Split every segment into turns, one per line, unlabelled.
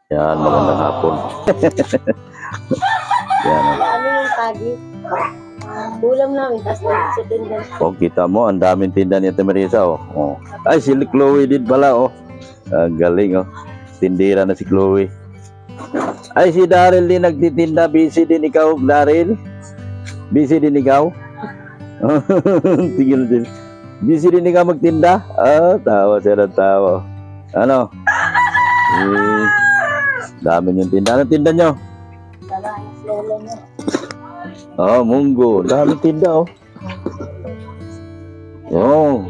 Yan, magandang hapon. Yan.
Ano yung tagi? Ulam namin, tapos sa tindan.
Oh, kita mo, ang daming tinda ni Ate Marisa, oh. Oh. Ay, si Chloe din pala, oh. Ang galing, oh. Tindira na si Chloe. Ay, si Daryl din nagtitinda. Busy din ikaw, Daryl? Busy din ikaw? Tingil din. Busy din ikaw magtinda? Ah, tawa siya ng tawa. Ano? Dami niyong tinda. Anong tinda niyo? Oh, munggo. Dami tinda, oh. Oh.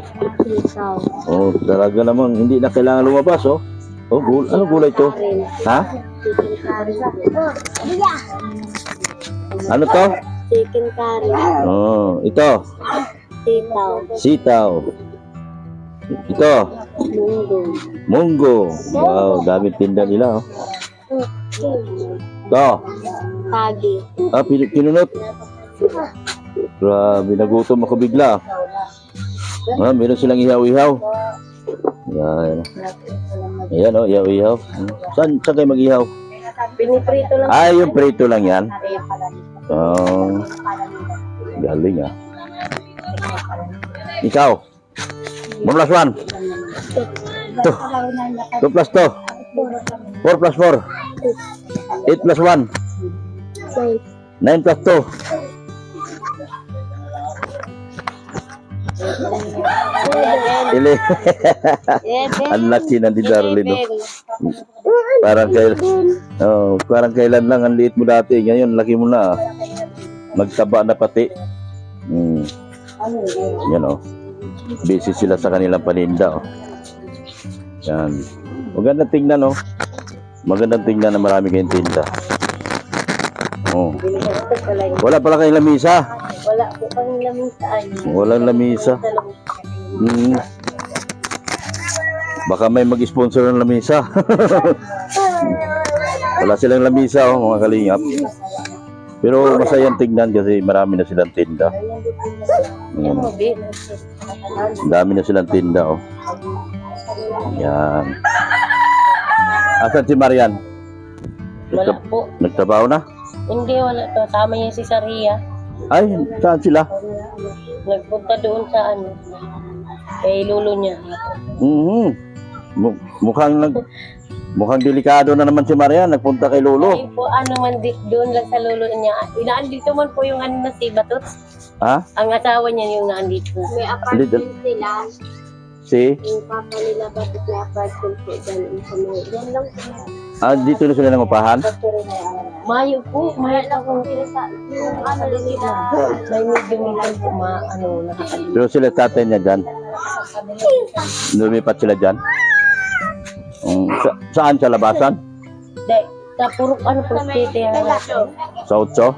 Oh, talaga naman. Hindi na kailangan lumabas, oh. Oh, ano gulay to? Ha? Ano to?
Chicken curry.
Oh, ito.
Sitaw.
Sitaw. Ito.
Munggo.
Munggo. Wow, dami tinda nila, oh. Ito.
Tagi.
Ah, pinunot. Grabe, nagutom ako bigla. Ah, meron silang ihaw-ihaw. Yan. Ayan, oh, ihaw-ihaw. Saan kayo mag-ihaw?
Piniprito lang.
Ah, yung prito lang yan. Oh, galing, ah. Ikaw? 1 plus 1. 2 plus 2. 4 plus 4. 8 plus 1. 9 plus 2. Ili. Ang laki na di Darlene, no? Parang kailan lang ang liit mo dati. Ngayon, laki mo na. Magtaba na pati. Yan, oh. Busy sila sa kanilang paninda, oh. Yan. Magandang tingnan, oh. Magandang tingnan na marami kayong tinda. Oh. Wala pala kayong lamisa.
Wala po kang lamisa.
Walang lamisa. Baka may mag-sponsor ng lamisa. Wala silang lamisa, oh, mga kalingap. Pero masayang tignan kasi marami na silang tinda. Ayan. Dami na silang tinda, oh. Yan. Asan si Marian?
Wala po.
Nagtrabaho na?
Hindi, wala to. Tama niya si Saria.
Ay, saan sila?
Nagpunta doon sa ano. Kay lolo niya.
Mukhang delikado na naman si Marian. Nagpunta kay Lolo.
Ay po, ano man doon lang sa lolo niya. Inaandito man po yung ano na si Batot.
Ha?
Ang asawa niya yung naandito. May apartment sila.
Si?
Yung papa nila Batot may apartment po dyan. Yan lang po.
Ah, dito na sila nangupahan?
Mayo po. Mayo po. Yung ano nila. May medyo po nakakalit.
Pero sila tatay niya dyan? Lumipat sila dyan? Saan sa labasan?
Sa purok ano po city.
Sa Otso?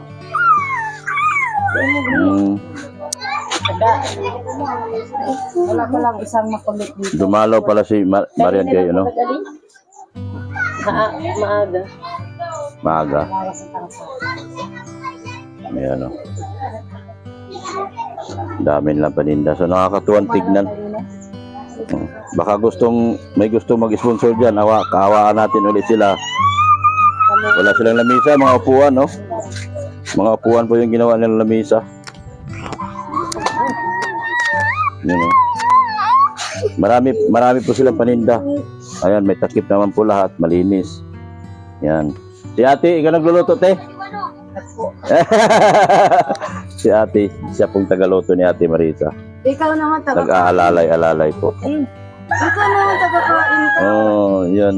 Wala pa lang isang makulit dito.
Dumalaw pala si Marian kayo, no?
Maaga.
Maaga. Ayan, no? Dami nilang paninda. So nakakatuwang tignan. Baka may gustong mag-sponsor dyan. Kaawaan natin ulit sila. Wala silang lamisa, mga upuan, no? Mga upuan po yung ginawa nilang lamisa. Yun, no? Marami po silang paninda. Ayan, may takip naman po lahat. Malinis. Yan. Si ate, ikaw nagluluto, te? Si ate, siya pong tagaluto ni Ate Marisa.
Ikaw naman
Nag-aalalay-alalay po.
Ikaw naman tagakain ka.
Oh, yan.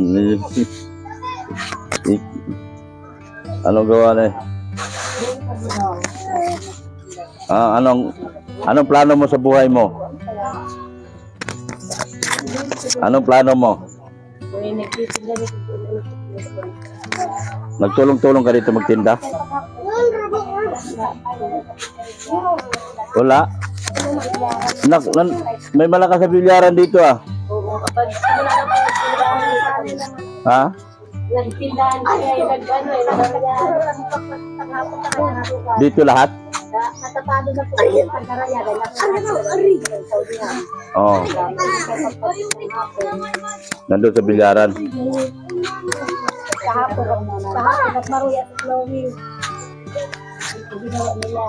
Anong gawa na eh? Anong plano mo sa buhay mo? Anong plano mo? Nagtulong-tulong ka dito magtinda? Wala? May malakas sa bilyaran dito, ah. Ha?
Nagtindahan kaya
Dito lahat?
Natapado na po yung pagkarayagan.
Oo. Nandun sa bilyaran.
Kahapon at maruya at Chloe. Ginawa nila.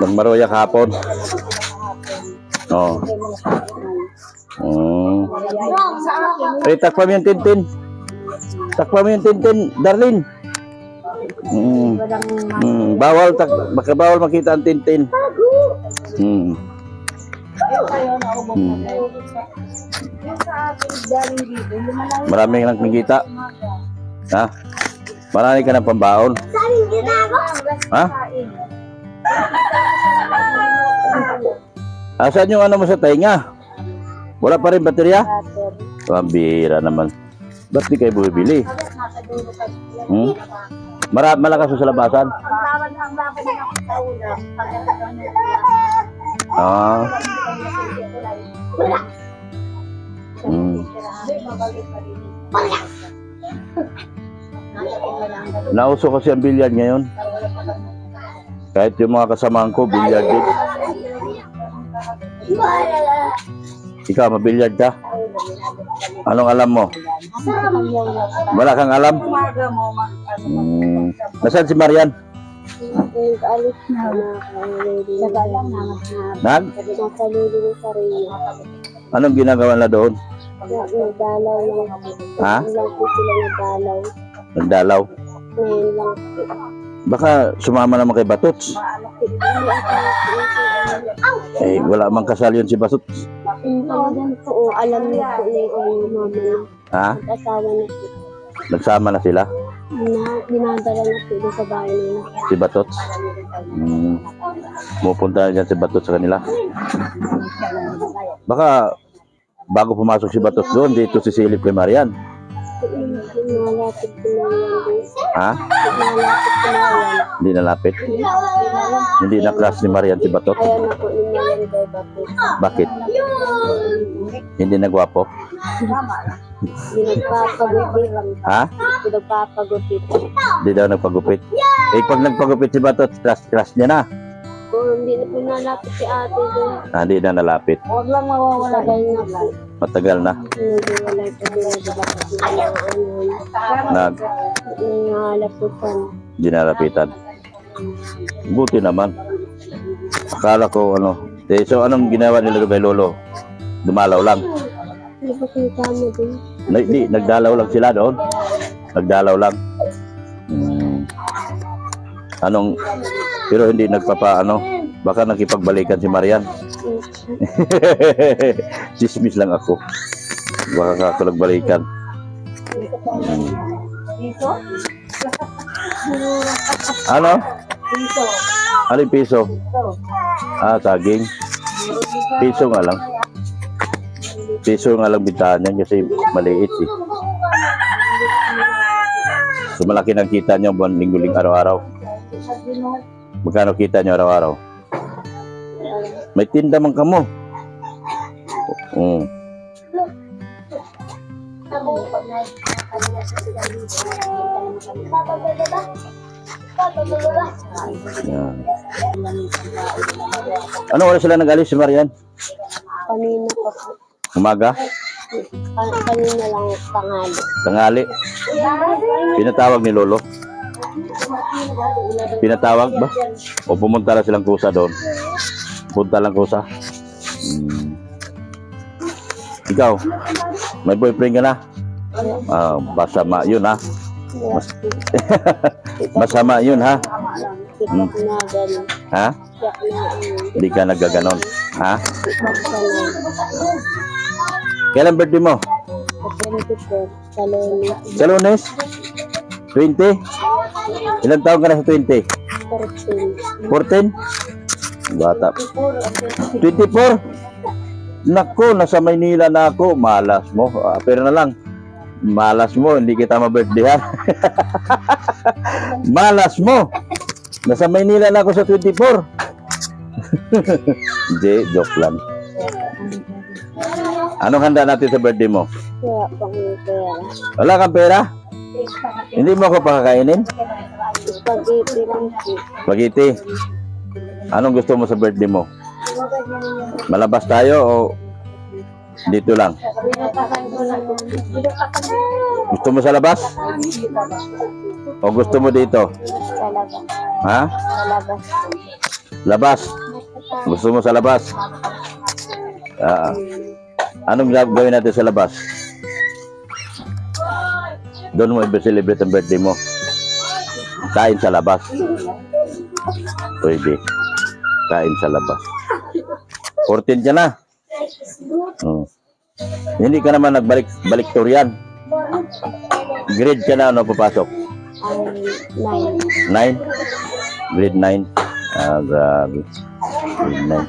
Nagmaroya kahapon. Oo. Takpa mo yung tintin. Takpa mo yung tintin, Darlene. Bawal, baka bawal makita ang tintin. Maraming nang nakikita. Ha? Marami ka ng pambaon. Ha? Asan yung ano mo sa tainga? Wala pa rin baterya? Pambira naman. Ba't di kayo bumibili? Malakas sa labasan? Nauso kasi ang bilyard ngayon. Kahit yung mga kasamahan ko, bilyard din. Ikaw, mabilyard ka? Anong alam mo? Wala kang alam? Nasaan si Marian?
Nag-alis na. Nag-alam na.
Nag?
Nasa lulu sa Rio.
Anong ginagawa na doon?
Nagdalaw lang.
Ha?
Lang po sila nagdalaw.
Nagdalaw?
Ngayon lang po.
Baka sumama naman kay Batots. Eh, wala mang kasal yun si Batots.
Talagang po, alam niyo po yung mama.
Ha?
Asawa na po.
Nagsama na sila?
Dinadala na po doon sa bahay nila.
Si Batots? Pupunta na dyan si Batots sa kanila. Baka bago pumasok si Batots doon, dito si Silip kay Marian.
Malapit ko na yan.
Ha?
Malapit ko na yan.
Hindi nalapit? Hindi na class ni Marian si Batots?
Ayaw na po ninyo yan kay Batis.
Bakit? Hindi nagwapo?
Hindi nagpapagupit.
Ha?
Hindi nagpapagupit.
Hindi daw nagpagupit. Eh, pag nagpagupit si Batots, class niya na.
Kung hindi na po nalapit si ate doon.
Hindi na nalapit.
Huwag lang mawawala. Tagal na po.
Matagal na.
Hindi wala po sila. Nangalaputan.
Hindi nalapitan. Buti naman. Akala ko ano. Eh, so anong ginawa nila kay Lolo? Dumalaw lang.
Hindi ba kita mo doon?
Hindi, nagdalaw lang sila doon. Nagdalaw lang. Anong, pero hindi nagpapa, baka nakipagbalikan si Marian. Sismis lang ako. Baka ako nagbalikan. Ano? Ano yung piso? Saging. Piso nga lang. Piso nga lang bintahan yan kasi maliit eh. So malaki nang kita nyo buwan linggo-ling araw-araw. Magkano kita nyo araw-araw? May tinda man kamo. Yan. Ano oras sila nag-alis si Marian?
Kanina pa po.
Umaga?
Kanina lang tanghali.
Tanghali? Pinatawag ni Lolo? Pinatawag ba? O pumunta lang silang kusa doon? Punta lang kusa? Ikaw? May boyfriend ka na? Masama yun ha? Masama yun ha?
Tipak na gano'n.
Ha?
Tiyak na
Hindi ka nagaganon? Ha?
tipak ka na.
Kailan birthday mo?
Sa 24, sa
Sa Lunes?
Lunes,
20? Ilang taon ka na sa 20?
14.
14? Bata. 24? Nako, nasa Maynila na ako. Malas mo. Pero na lang. Malas mo, hindi kita ma-birthdayhan. Malas mo. Nasa Maynila na ako sa 24. Hindi, joke lang. Anong handa natin sa birthday mo?
Kaya pang pera.
Wala kang pera? Hindi mo ako pakakainin?
Spaghetti lang po.
Spaghetti. Anong gusto mo sa birthday mo? Malabas tayo o Dito lang. Gusto mo sa labas? O gusto mo dito? Ha? Labas. Gusto mo sa labas? Anong gagawin natin sa labas? Doon mo i-celebrate ang birthday mo. Kain sa labas. Pwede. Kain sa labas. 14 ka na. Hindi ka naman nagbalik tour yan. Grade ka na ano papasok? 9. Grade 9. Grabe. Grade 9.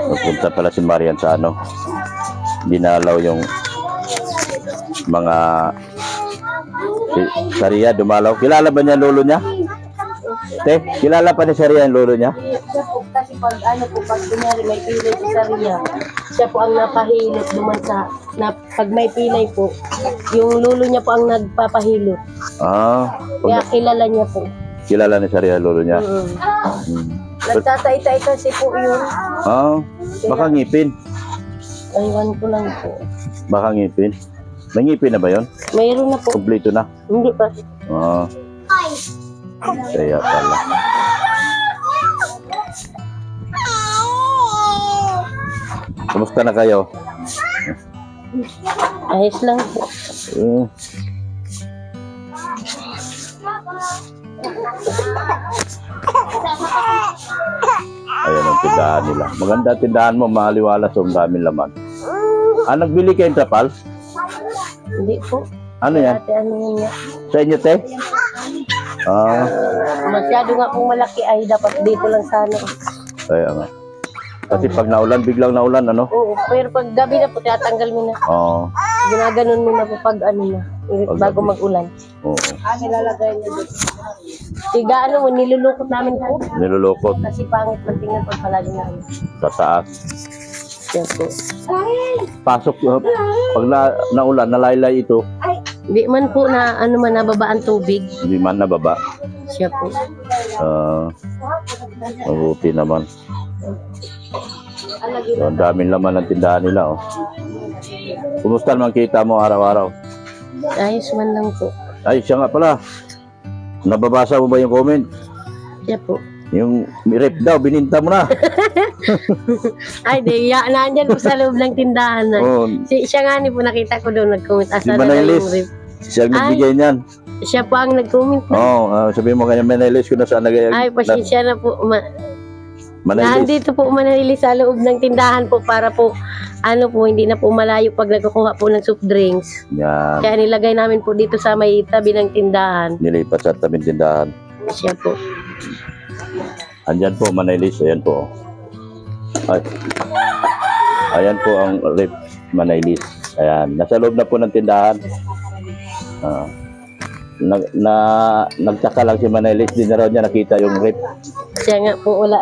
Pupunta pala si Marian sa ano. Dinalaw yung mga Saria dumalaw. Kilala ba niya lolo niya? Te, kilala pa ni Saria yung lolo niya?
Kasi pag pag kunyari may pilay sa Saria, siya po ang napahilot duman sa, pag may pilay po, yung lulo niya po ang nagpapahilot. Kaya kilala niya po.
Kilala ni Saria yung lolo niya?
Nagtatay-tay kasi po yun.
Baka ngipin.
Aywan ko lang po.
Baka ngipin. May ngipin na ba yun?
Mayroon na po.
Kompleto na?
Hindi pa.
Kaya pala. Kumusta na kayo?
Ayos lang po.
Ayan ang tindahan nila. Maganda tindahan mo, maliwalas, ang daming laman. Nagbili kayong trapal?
Hindi po.
Ano yan?
Ate, ano yun nga?
Sa inyo, te?
Masyado nga pong malaki ay dapat dito lang sana.
Kaya nga. Kasi pag naulan, biglang naulan, ano?
Oo, pero pag gabi na po, tinatanggal mo na. Ginaganon mo na po pag ano na, bago mag-ulan.
Oo.
Nilalagay niya dito. Tiga ano mo, nilulukot namin po.
Nilulukot
Kasi pangit man tingnan pag palagi namin.
sa taas.
Yan po.
Pasok, pag naulan, nalaylay ito,
Di man po na ano man nababa ang tubig.
hindi man nababa.
Siya po.
Mabuti naman. So, ang daming laman ng tindahan nila, oh. Kumusta naman kita mo araw-araw?
Ayos man lang po.
Ay, siya nga pala. Nababasa mo ba yung comment?
Siya po.
Yung rep daw, bininta mo na.
Ay, di, nandyan po sa loob ng tindahan na.
Oh,
Siya nga ni po nakita ko doon, nag-comment.
si
Asa na lang
Manailis.
yung rip.
Siya ang nagbigay niyan.
Siya po ang nag-comment na.
Sabihin mo kanya, Manailis ko na saan
Ay, pasensya na po.
Manailis.
Nandito po Manailis sa loob ng tindahan po para po, ano po, hindi na po malayo pag nagkukuha po ng soft drinks.
Yan.
Kaya nilagay namin po dito sa may tabi ng tindahan.
Nilipat sa tabing tindahan.
Siya po.
Andyan po, Manailis. Ayan po. Ay. Ayan po ang rep Manailis. Ayan. Nasa loob na po ng tindahan. Nagtaka lang si Manailis. Di na raw niya nakita yung rep.
Siya nga po, wala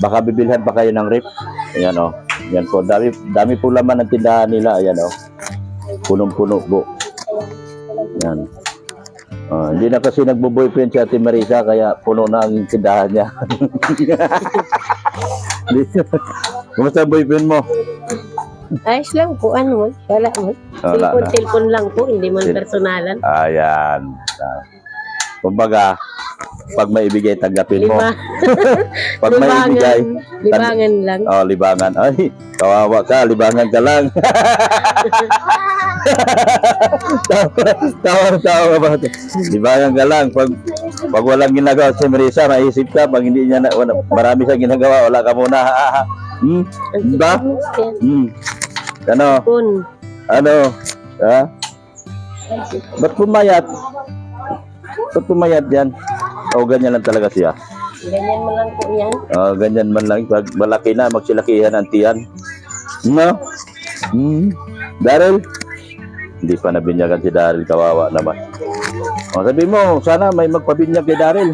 Baka bibilhan pa kayo ng rep. Ayan o. Ayan po. Dami po laman ng tindahan nila. Ayan o. Punong-puno po. Ayan. Hindi na kasi nagbo-boyfriend si Ate Marisa kaya puno na ang tindahan niya. Kumusta ang boyfriend mo?
Ayos lang po, ano man, wala man.
Wala na.
Cellphone lang po, hindi man personalan.
Ayan. Kumbaga, pag may ibigay, tanggapin mo. Pag may ibigay,
Libangan lang.
Libangan. Ay, kawawa ka, libangan ka lang. Tawa ba? Libangan ka lang. Pag walang ginagawa si Marisa, maisip ka. Pag hindi niya marami siyang ginagawa, wala ka muna. Diba? Ano? Ha? Ba't pumayat? Ba't pumayat yan? Ganyan lang talaga siya.
Ganyan mo lang po yan.
Ganyan man lang. Pag malaki na, magsilakihan ang tiyan. No? Daryl? Hindi pa nabinyagan si Daryl. Kawawa naman. Sabi mo, sana may magpabinyag kay Daryl.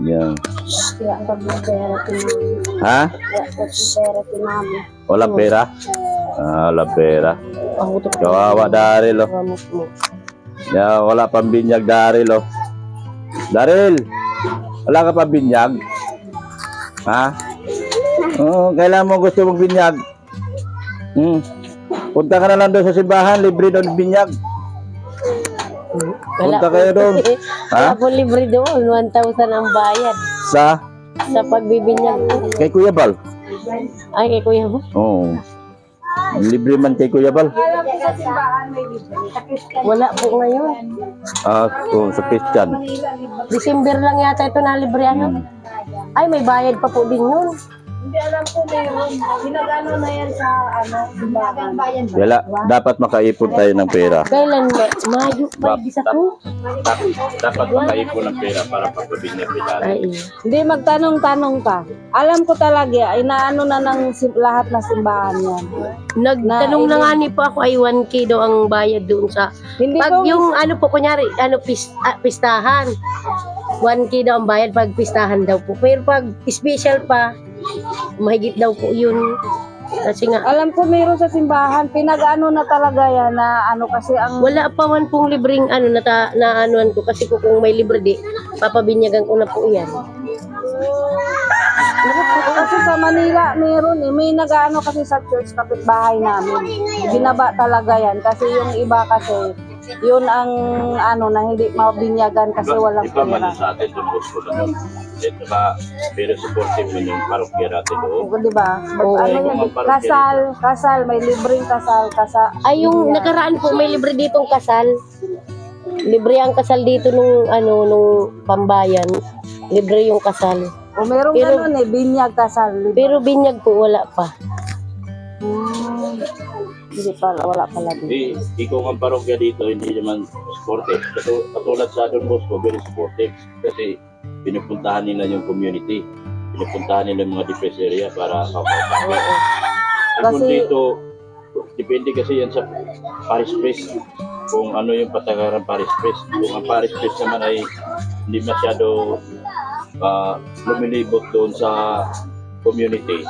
Yan. Ha? Walang pera? Walang pera. Kawawa Daryl, oh. Wala pang binyag Daryl, oh. Daryl, wala ka pa binyag? Ha? Oo, kailan mo gusto mong binyag? Punta ka na lang doon sa simbahan, libre doon binyag. Punta kayo doon.
Wala
Ha?
po libre doon. 1,000 ang bayad.
Sa?
Sa pagbibinyag po.
Kay Kuya Bal?
Ay, kay Kuya mo?
Oo. Libre man kay Kuya Bal.
Wala po ngayon.
Kung sa Christian.
December lang yata ito na libre ano? Ay, may bayad pa po din yun.
Hindi alam ko meron. Ginagano na yan sa simbahan.
Wala, dapat makaipon tayo ng pera.
Kailan ba? Mayo pa, bisa ko.
Dapat makaipon ng pera para pagpabinyag kita.
Ay,
Hindi magtanong-tanong ka. Alam ko talaga, inaano na ng lahat na simbahan yan.
nagtanong na nga ni po ako ay 1K daw ang bayad doon sa...
Hindi
Pag
ko,
yung ano po, kunyari, pistahan. 1K daw ang bayad pag pistahan daw po. Pero pag special pa, mahigit daw po yun. Kasi nga,
alam ko meron sa simbahan, pinag-ano na talaga yan na ano kasi ang
wala pa man pong libreng ano na anuan ko. Kasi kung may libre di, papabinyagan ko na po yan.
kasi sa Manila meron eh. May nag-ano kasi sa church kapitbahay namin. Binaba talaga yan kasi yung iba kasi yun ang ano na hindi mabinyagan kasi walang
Iba man
pera.
sa atin doon gusto naman. Ito ba, pero supportive mo yung parokya natin doon.
O, di ba?
Oo.
Ano yan? Kasal, may libreng kasal.
Ay, yung nakaraan po, may libre ditong kasal. Libre ang kasal dito nung pambayan. Libre yung kasal.
O meron
Pero-
ganun eh, binyag kasal. Di ba?
Pero binyag po, wala pa.
Hindi pala, wala pala din.
Ikaw ang parokya dito, hindi naman supportive. Katulad sa Don Bosco, very supportive. Kasi pinupuntahan nila yung community. Pinupuntahan nila yung mga depressed area para makapagbigay. Kung
Kasi-
dito, depende kasi yan sa parish priest. Kung ano yung patakaran parish priest. Kung ang parish priest naman ay hindi masyado lumilibot doon sa community,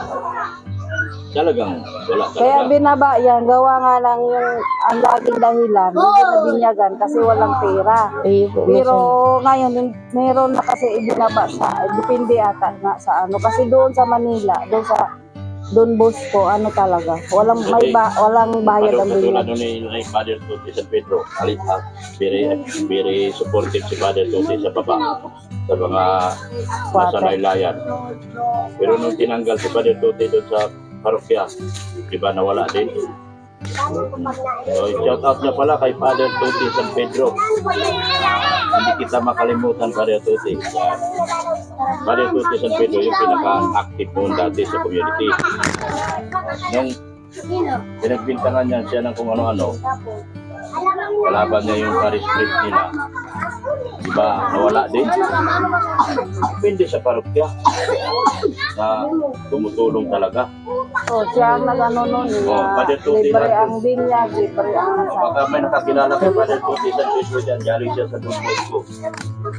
talagang wala
Kaya
talaga.
binaba yan, gawa nga lang yung ang laging dahilan, hindi na binyagan kasi walang pera.
Ay, po,
Pero ngayon, meron na kasi ibinaba sa, depende ata nga sa ano. Kasi doon sa Manila, doon sa Don Bosco, ano talaga, walang bayad ang
Katulad
binyag.
ni Father Tuti San Pedro, very supportive si Father Tuti sa baba, sa mga nasa laylayan. Pero nung tinanggal si Father Tuti doon sa parokya, di ba nawala din? So, shout out na pala kay Father Tuti San Pedro. Hindi kita makalimutan, Father Tuti. Father Tuti San Pedro yung pinaka-active noon dati sa community. Nung pinagbintangan niya siya ng kung ano-ano, kalaban niya yung parish priest nila. Diba, nawala din. Depende sa parokya na tumutulong talaga.
So, siya ang nag-ano nun,
Father Tuti
libre
natin.
ang binyag, libre ang kasal.
Baka may nakakilala kay Father Tuti San Pedro dyan, galing siya sa Don Bosco.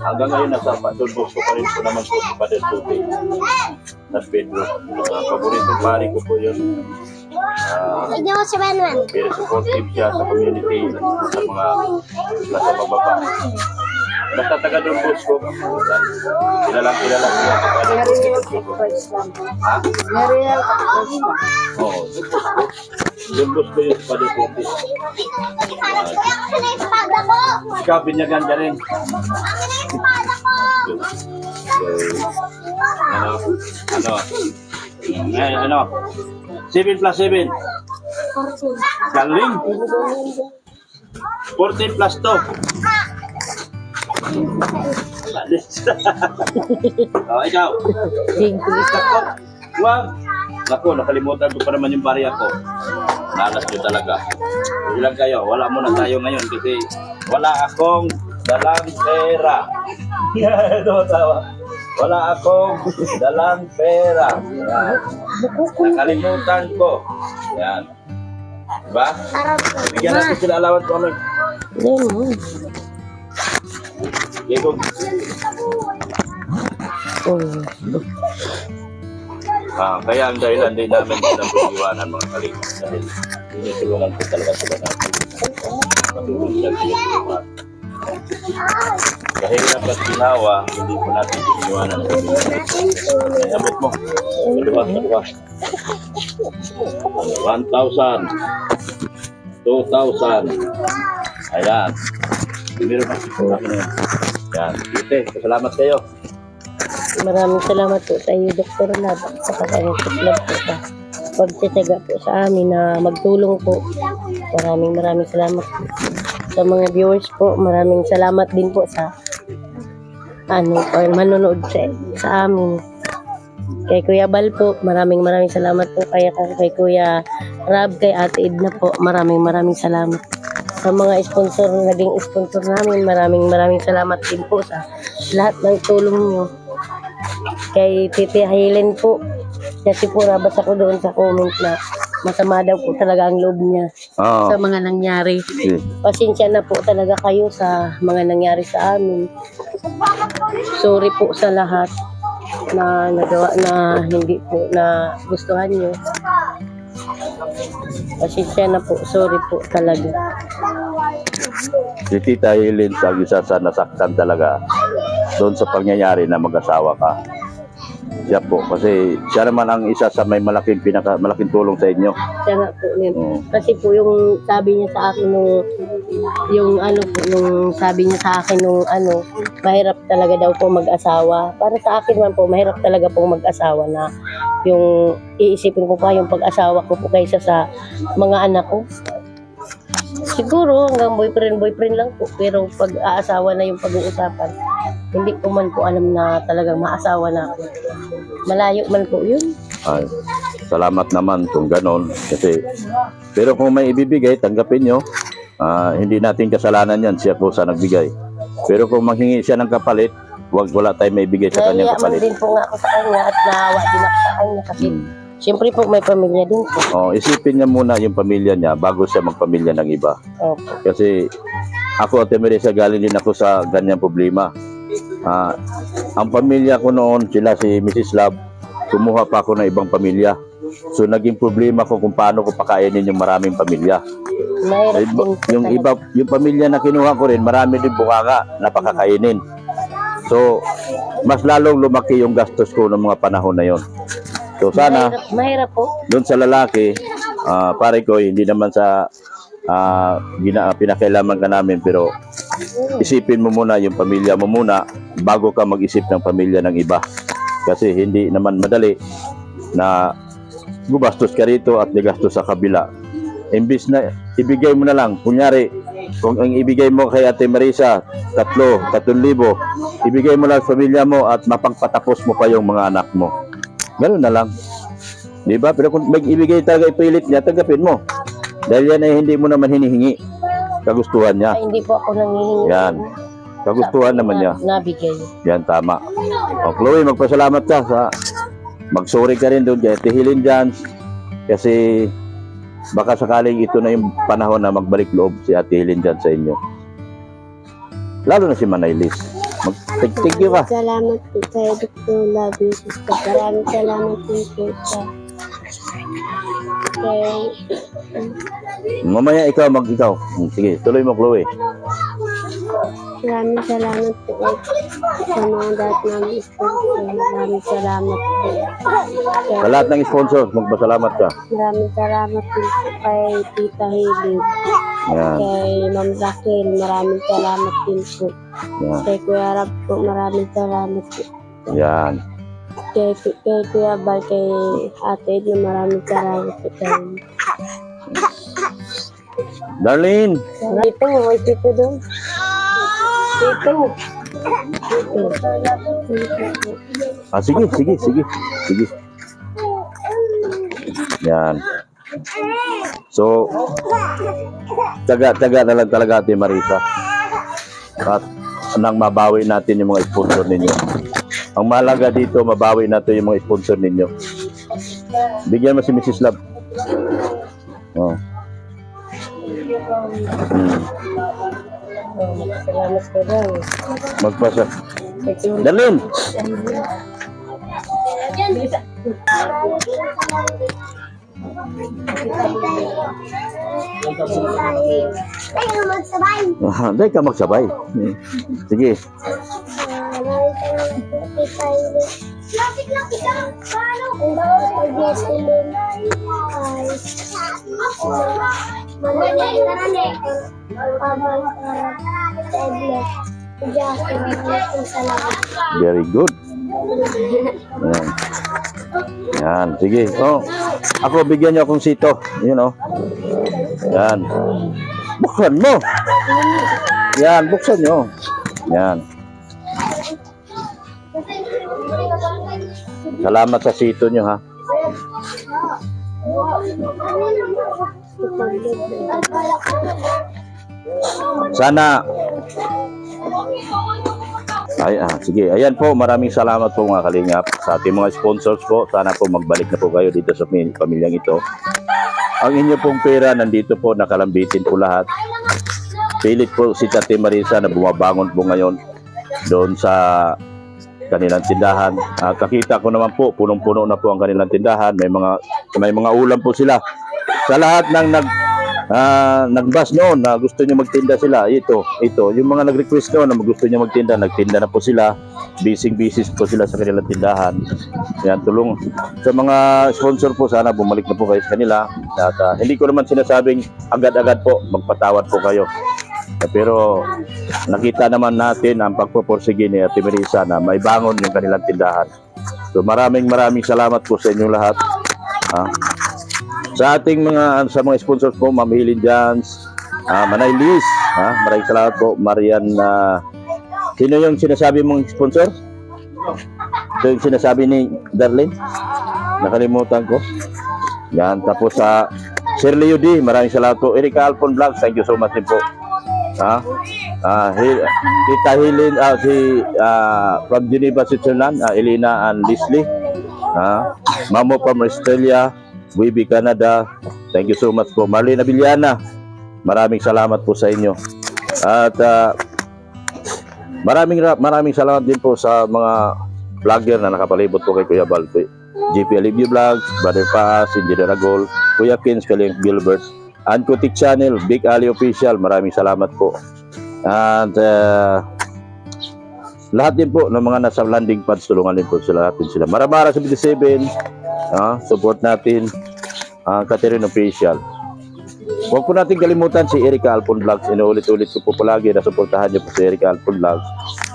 Hanggang ngayon, nasa Don Bosco pa rin po naman po si Father Tuti San Pedro. Paboritong pari ko po yun. Very supportive siya sa community, sa mga nasa bababa. Basta taga Don Bosco, kilalang siya.
Mariel Price lang.
Ha?
Mariel Price lang.
Oo. Don Bosco yun sa Father Tuti. Ikaw, binyagan ka rin. Ano? 7 plus 7. Galing. 14 plus 2. Oh, ikaw. Wag. Ako, nakalimutan ko pa naman yung barya ko. Nalas nyo talaga. Ilang kayo? Wala muna tayo ngayon kasi wala akong dalang pera. Wala akong dalang pera. Yan. Nakalimutan ko. Yan. Diba? Bigyan natin sila alawan ko ano. Diego. Kaya ang dahilan din namin sila pag-iwanan mga kalinga. Dahil tinutulungan ko talaga sila natin. Patulong sila. Kahirap at ginawa, hindi po natin iniwanan ng pamilya. Ay, abot mo. Kaluwa, kaluwa. 1,000. 2,000. Ayan. Meron pa si Pura. Yan. Ite, salamat kayo.
Maraming salamat po sa iyo, Dr. Lab, sa pag-anong lab po sa pagtitiyaga po sa amin na magtulong po. Maraming salamat po. Sa mga viewers po, maraming salamat din po sa manonood sa amin. Kay Kuya Bal po, maraming salamat po. Kay Kuya Rab, kay Ate Edna po, maraming salamat. Sa mga sponsor, naging sponsor namin, maraming salamat din po sa lahat ng tulong nyo. Kay Titi Helen po, kasi po nabasa ko doon sa comment na masama daw po talaga ang loob niya sa mga nangyari. Pasensya na po talaga kayo sa mga nangyari sa amin. Sorry po sa lahat na nagawa na hindi po na gustuhan nyo. Pasensya na po, sorry po talaga.
Si Tita Helen sa isa sa nasaktan talaga doon sa pangyayari na mag-asawa ka. Siya po, kasi siya naman ang isa sa may malaking tulong sa inyo.
Siya nga po yun. Kasi po yung sabi niya sa akin yung sabi niya sa akin mahirap talaga daw po mag-asawa. Para sa akin man po, mahirap talaga po mag-asawa na yung iisipin ko pa yung pag-asawa ko po kaysa sa mga anak ko. Siguro hanggang boyfriend lang po, pero pag aasawa na yung pag-uusapan, hindi ko man po alam na talagang maasawa na ako. Malayo man po yun.
Ay, salamat naman kung ganon. Kasi, pero kung may ibibigay, tanggapin nyo. Hindi natin kasalanan yan. Siya po sa nagbigay. Pero kung manghingi siya ng kapalit, wala tayong may bigay sa kanyang kapalit.
Nahiya din po nga ako sa kanya at naawa din ako sa kanya kasi siyempre po may pamilya din po.
Isipin niya muna yung pamilya niya bago siya magpamilya ng iba.
Opo.
Kasi ako at Teresa galing din ako sa ganyang problema. Ang pamilya ko noon, sila si Mrs. Love, kumuha pa ako ng ibang pamilya. So naging problema ko kung paano ko pakainin yung maraming pamilya. Yung pamilya na kinuha ko rin, marami din bukaka na pakakainin. So mas lalong lumaki yung gastos ko ng mga panahon na yon. So sana
mahirap po.
Doon sa lalaki, pare ko, hindi naman sa pinakailaman ka namin, pero isipin mo muna yung pamilya mo muna bago ka mag-isip ng pamilya ng iba. Kasi hindi naman madali na gumastos ka rito at nagastos sa kabila. Imbis na ibigay mo na lang, kunyari, kung ang ibigay mo kay Ate Marisa, 3,000, ibigay mo lang sa pamilya mo at mapagpatapos mo pa yung mga anak mo. Ganun na lang. Di ba? Pero kung mag-ibigay talaga, ipilit niya, tanggapin mo. Dahil yan ay hindi mo naman hinihingi. Kagustuhan niya.
Ay, hindi po ako nanghihingi.
Yan. Kagustuhan naman niya.
Nabigay.
Yan, tama. Chloe, magpasalamat ka sa mag-sorry ka rin doon kay Ate Helen dyan. Kasi baka sakaling ito na yung panahon na magbalik loob si Ate Helen dyan sa inyo. Lalo na si Manaylis. Thank you ka.
Salamat po kayo, Dr. Love you, sister. Maraming salamat din po sa
Mamaya ikaw. Sige, tuloy mo, Chloe.
Maraming salamat po sa mga dati namin sponsor. Maraming salamat po.
Sa lahat ng sponsor, magpasalamat ka.
Maraming salamat din po kay Tita Helen.
Yan.
Kay Ma'am Raquel, maraming salamat din po.
Yan.
Kay Kuya Rab po, maraming salamat po.
Yan.
Kay Kuya Bal, kay Ate Edna, maraming salamat po.
Darlene.
Dito, may tito doon. Dito.
Sige. Yan. So, taga na lang talaga Ate Marisa. At nang mabawi natin yung mga sponsor ninyo. Ang mahalaga dito, mabawi natin yung mga sponsor ninyo. Bigyan mo si Mrs. Love.
Salamat ka daw.
Magpasa. Darlene! Hindi ka magsabay. Sige. Very good. Yan. Yan, sige. Oh, ako bigyan niyo akong sito. Yun oh. Yan. Buksan mo. Yan, buksan niyo. Yan. Salamat sa sito niyo ha. Sana sige. Ayan po, maraming salamat po mga kalingap sa ating mga sponsors po. Sana po magbalik na po kayo dito sa pamilyang ito. Ang inyo pong pera nandito po, nakalambitin po lahat. Pilit po si Tate Marisa na bumabangon po ngayon doon sa kanilang tindahan. Kakita ko naman po, punong-puno na po ang kanilang tindahan. May mga ulam po sila. Sa lahat ng nagbas noon na gusto niyo magtinda sila, ito, yung mga nag-request noon na gusto niyo magtinda, nagtinda na po sila, busy po sila sa kanilang tindahan. Yan, tulong sa mga sponsor po, sana bumalik na po kayo sa kanila. At hindi ko naman sinasabing agad-agad po, magpatawad po kayo. Pero nakita naman natin ang pagpupursige ni Ate Marisa na may bangon yung kanilang tindahan. So maraming salamat po sa inyong lahat. Sa ating mga sponsors po, Ma'am Helen Jans, Manay Liz, maraming salamat po. Marian, sino yung sinasabi mong sponsor? Ito yung sinasabi ni Darlene? Nakalimutan ko. Yan, tapos sa Shirley Udi, maraming salamat po. Erika Alpon Vlogs, thank you so much din po. Tita Helen, from Geneva, Switzerland, Elena and Leslie, Mamo from Australia, Wibi Canada, thank you so much po. Marlene Abiliana, maraming salamat po sa inyo. At maraming salamat din po sa mga vlogger na nakapalibot po kay Kuya Bal. GP Alivio Vlogs, Brother Paas, Engineer Agol, Kuya Kins, Kaling Gilbert, and Kutik Channel, Big Ali Official, maraming salamat po. And lahat din po ng mga nasa landing pads, tulungan din po sila natin sila. Maramara 77, support natin Catherine Official. Huwag po natin kalimutan si Erika Alpon Vlogs. Inuulit-ulit ko po palagi na suportahan niyo po si Erika Alpon Vlogs.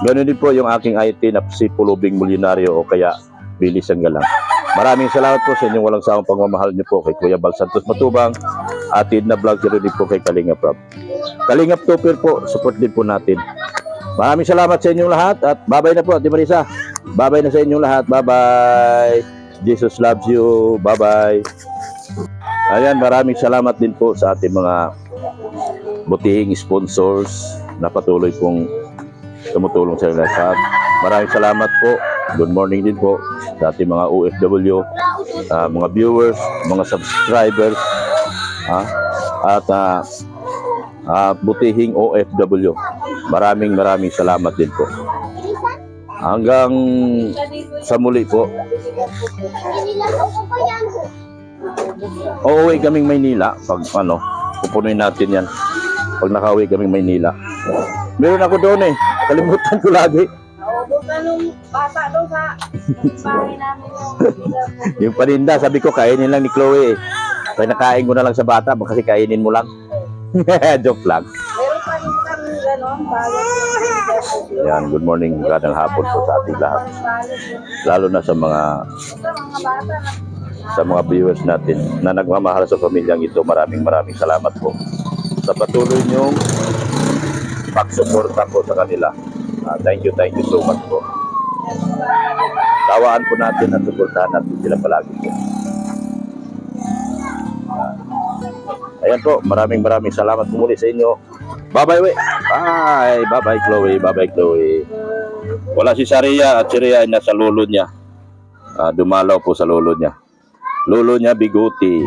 Ganoon din po yung aking IT na si Pulubing Milyonaryo o kaya Bilis ang Galang. Maraming salamat po sa inyong walang sawang pagmamahal niyo po kay Kuya Bal Santos Matubang, Atid na Vlog, din po kay Kalingap Rob. Kalingap Tupir po, support din po natin. Maraming salamat sa inyong lahat at bye-bye na po, Ate Marisa. Bye-bye na sa inyong lahat. Bye-bye. Jesus loves you. Bye-bye. Ayan, maraming salamat din po sa ating mga butihing sponsors na patuloy pong tumutulong sa lahat. Maraming salamat po. Good morning din po sa ating mga OFW, mga viewers, mga subscribers, at butihing OFW. Maraming salamat din po. Hanggang sa muli po. Uuwi kaming Maynila pag pupunuin natin yan. Pag nakauwi kaming Maynila. Meron ako doon kalimutan ko lagi.
Nung bata doon sa bahay namin
yung paninda, sabi ko kainin lang ni Chloe Kaya nakain ko na lang sa bata, kasi kainin mo lang. Joke lang.
Meron pa rin kami gano'n,
Yan, good morning, magandang hapon po sa ating lahat. Lalo na sa mga viewers natin na nagmamahal sa pamilyang ito. Maraming salamat po sa patuloy niyong pagsuporta po sa kanila. Thank you so much po. Tawaan po natin at suportahan natin sila palagi po. Ayan po, maraming salamat po muli sa inyo. Bye-bye, we. Bye-bye, Chloe. Bye-bye, Chloe. Wala si Saria at si Rhea ay nasa lolo niya. Dumalaw po sa lolo niya. Lolo niya, Biguti.